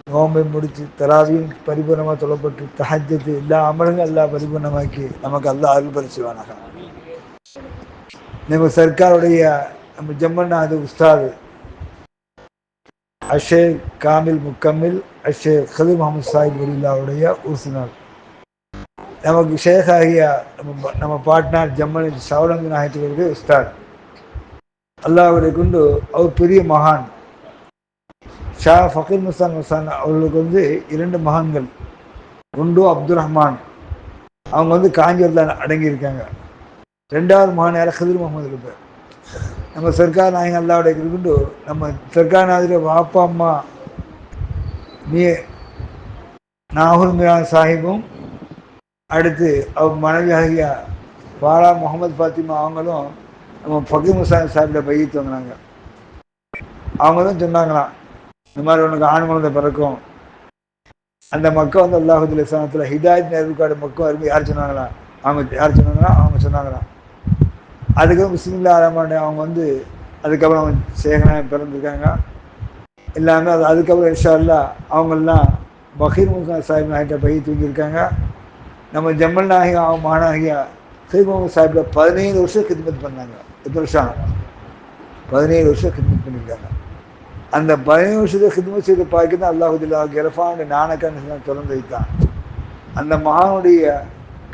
நோம்பை முடித்து தராவியும் பரிபூர்ணமாக தொழப்பட்டு தஹஜ்ஜத்து எல்லா அமல்களும் எல்லாம் பரிபூர்ணமாக்கி நமக்கு அல்லா அருள் பரிசுவானாக. நம்ம சர்க்காருடைய நம்ம ஜம்மன்னாது உஸ்தாது அஷேக் காமில் முக்கம்மில் அஷேக் கலீல் முகமது சாஹிப் வலில்லாவுடைய உருசு நாள். நமக்கு ஷேக் ஆகிய நம்ம பாட்னார் ஜம்மன் சவுலங்கு நாயகத்துடைய உஸ்தாத் அல்லாஹ்வுடைய கொண்டு அவர் பெரிய மகான் ஷா ஃபக்கீர் முஸ்தான் முஸ்தான் அவர்களுக்கு 2 மகான்கள். ஒன்று அப்துல் ரஹ்மான், அவங்க காஞ்சிபுரத்தில் அடங்கியிருக்காங்க. 2வது மகான் யார்? கதிர் முகமது இருப்பார். நம்ம சர்க்கார் நாயகம் அல்லாவுடைய கொண்டு நம்ம சர்க்கார் நாயகருடைய வாப்பா அம்மா நாகூர் மீரான் சாஹிப்பும், அடுத்து அவர் மனைவி ஆகிய பாலா முகமது ஃபாத்திமா அவங்களும் நம்ம ஃபக்கீர் முஸ்தான் சாஹிப்பில் பையத்து வாங்கினாங்க. அவங்க தான் சொன்னாங்களாம், இந்த மாதிரி உனக்கு ஆண் குழந்தை பிறக்கும். அந்த மக்கள் அல்லாஹுல் இஸ்லாமத்தில் ஹிதாயத் நேர்காடு மக்கள் அருமை யார் சொன்னாங்களா? அவங்க சொன்னாங்களாம். அதுக்கப்புறம் பிஸ்மில்லாஹிர் ரஹ்மானிர் ரஹீம் அவங்க அதுக்கப்புறம் சேகனா பிறந்திருக்காங்க எல்லாமே. அதுக்கப்புறம் இன்ஷா அல்லாஹ் அவங்கெல்லாம் பகீர் முஸ்தான் சாஹிப் நாயகிட்ட பைய தூங்கியிருக்காங்க. நம்ம ஜம்மல் நாயகம் அவங்க மகனாகிய சையத் முகமது சாஹிப்பில் 17 வருஷம் கித்மத் பண்ணாங்க. எத்தனை வருஷம்? 17 வருஷம் கித்மத் பண்ணியிருக்காங்க. அந்த 17 வருஷத்தை ஹித்மத் செய்த பாக்கி தான் அல்லாஹுல்லா இரஃபானுடைய நாணக்கான திறந்து வைத்தான். அந்த மகானுடைய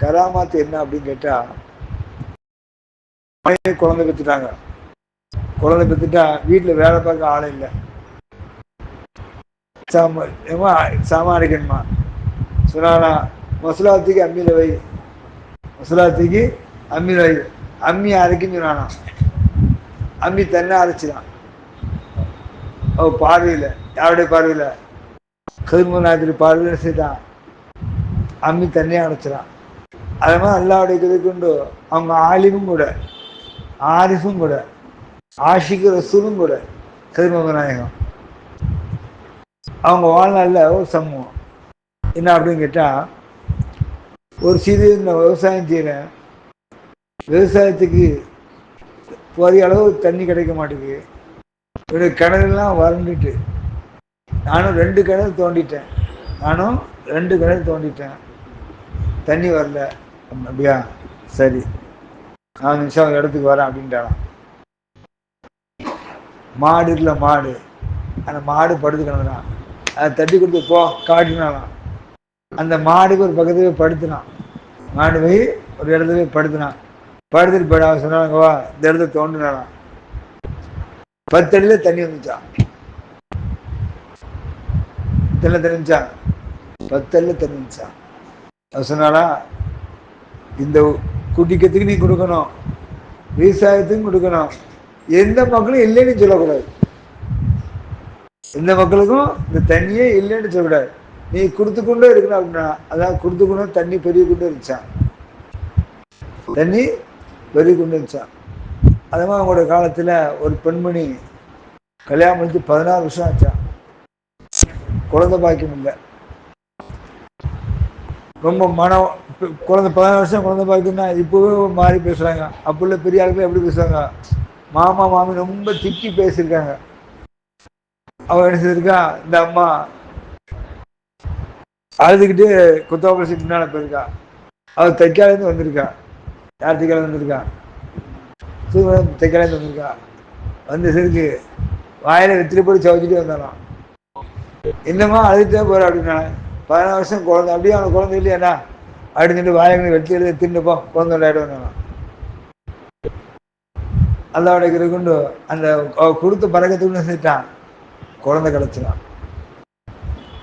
கராமாத்து என்ன அப்படின்னு கேட்டால், குழந்தை பெற்றுட்டாங்க. குழந்தை பெற்றுட்டா வீட்டில் வேலை பார்க்க ஆளை இல்லை. சாமானிக்கணுமா சொன்னா மசுலாத்துக்கு அம்மியில் வை, மசுலாத்துக்கு அம்மியில் வை. அம்மி அரைக்குன்னு சொன்னானா, அம்மி தன்னை அரைச்சிடான். பார்வையில் யாருடைய பார்வையில்? கதிர்முகநாயகத்துடைய பார்வையில் செய்தான். அம்மி தண்ணியை அடைச்சிடான். அது மாதிரி அல்லாவுடைய கதை கொண்டு அவங்க ஆலிமும் கூட, ஆரிஃபும் கூட, ஆஷிக்கு ரசூலும் கூட கதிர்முகநாயகம் அவங்க வாழ்நாளில் ஒரு சமூகம் என்ன அப்படின்னு கேட்டால், ஒரு சிறு விவசாயம் செய்கிறேன், விவசாயத்துக்கு போதிய அளவு தண்ணி கிடைக்க மாட்டேங்குது. என்னுடைய கிணறுலாம் வறண்டுட்டு நானும் 2 கிணறு தோண்டிட்டேன், தண்ணி வரல. அப்படியா, சரி, நான் நிமிஷம் இடத்துக்கு வரேன் அப்படின்ட்டாலாம். மாடு இல்லை, மாடு, அந்த மாடு படுத்து கிடந்தான். அதை தட்டி கொடுத்து போ காட்டினாலாம். அந்த மாடுக்கு ஒரு பக்கத்துக்கு படுத்தினான். மாடு போய் ஒரு இடத்துல போய் படுத்தினான். படுத்துட்டு போயிட சொன்னாங்க, வா இந்த இடத்த தோண்டினாலாம். 10 அடியில் தண்ணி வந்துச்சான். தண்ணி வந்துச்சான், 10 அடியில் தண்ணி வந்துச்சான். அது சொன்னாலா, இந்த குடிக்கிறதுக்கு நீ கொடுக்கணும், விவசாயத்துக்கும் கொடுக்கணும், எந்த மக்களும் இல்லைன்னு சொல்லக்கூடாது. எந்த மக்களுக்கும் இந்த தண்ணியே இல்லைன்னு சொல்லக்கூடாது, நீ கொடுத்து கொண்டே இருக்கணும் அப்படின்னா. அதான் கொடுத்து கொண்டு தண்ணி பெருகி கொண்டு இருந்துச்சான், தண்ணி பெருகி கொண்டு இருந்துச்சான். அது மாதிரி அவங்களோட காலத்தில் ஒரு பெண்மணி கல்யாணம் முடிச்சு 16 வருஷம் ஆச்சான், குழந்தை பாக்கியம் இல்லை. ரொம்ப குழந்தை 16 வருஷம் குழந்தை பாக்கியம்னா இப்போவே மாறி பேசுகிறாங்க. அப்போ உள்ள பெரிய ஆளுக்கு எப்படி பேசுவாங்க? மாமா மாமி ரொம்ப திட்டி பேசியிருக்காங்க. அவன் என்ன செய்திருக்கா, இந்த அம்மா அழுதுகிட்டு குத்தாபுரசி முன்னால போயிருக்கா. அவள் தைக்காலேருந்து வந்திருக்கா. யார் தைக்கால வந்திருக்கா? தைக்காலேருந்து வந்திருக்கா. வந்து சிறுக்கு வாயில வெத்திரி போட்டு சவச்சிட்டு வந்தாலாம். என்னம்மா அழுதுட்டே போற அப்படின்னா, 16 வருஷம் குழந்தை, அப்படியே அவனுக்கு குழந்தை இல்லையாண்ணா அப்படின்னு சொல்லிட்டு வாயில வெட்டி எழுதி தின்னுப்போ குழந்தை விளையாடுவாங்க. அல்லாவுடைய கொண்டு அந்த கொடுத்த பறக்கத்துக்குன்னு செஞ்சுட்டான், குழந்தை கிடச்சிடான்.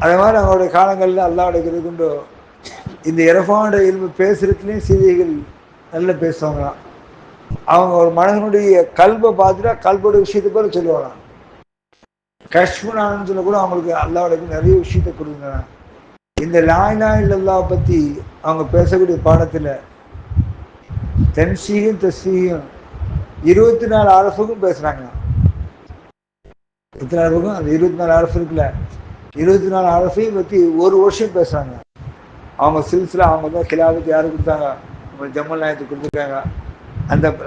அதே மாதிரி அவங்களுடைய காலங்களில் அல்லாவுடைய கொண்டு இந்த இரஃபானுடைய இல்மு பேசுறதுலேயும் செய்திகள் நல்லா பேசுவாங்களாம். அவங்க ஒரு மனிதனுடைய கல்பை பார்த்துட்டா கல்போட விஷயத்தை போல சொல்லுவாங்களாம். கஷ்மனான்னு சொல்ல கூட அவங்களுக்கு அல்லாவுடைய நிறைய விஷயத்தை கொடுங்க. இந்த லா இலாஹ இல்லல்லாஹ் பற்றி அவங்க பேசக்கூடிய பாடத்தில் தன்சீகும் தஸ்பீகும் 24 அரசுக்கும் பேசுகிறாங்க. எத்தனை அரசுக்கும்? அந்த 24 அரசு இருக்குல்ல, 24 அரசையும் பற்றி ஒரு வருஷம் பேசுகிறாங்க. அவங்க சில்சிலா அவங்க தான் கிலாபத்து யாரும் கொடுத்தாங்க? நம்ம ஜம்மல் நாயகத்துக்கு கொடுத்துருக்காங்க.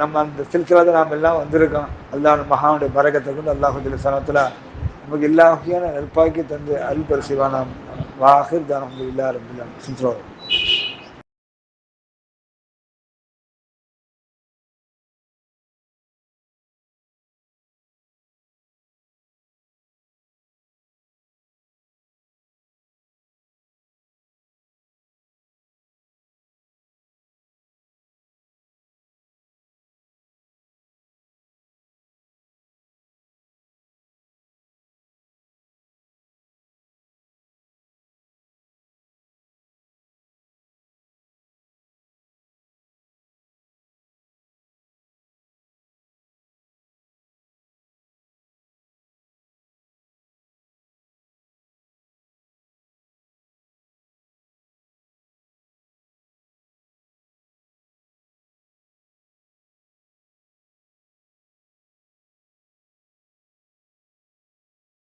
நம்ம அந்த சில்சிலா தான் நாம் எல்லாம் வந்திருக்கோம். அல்லாஹ் மகானுடைய பரக்கத்தை கொண்டு அல்லாஹ் சனத்தில் நமக்கு எல்லா வகையான நற்பாக்கி தந்து அருள் பரிசுவானாம் வாஹிர் தான் இல்லா ரபில்லாம்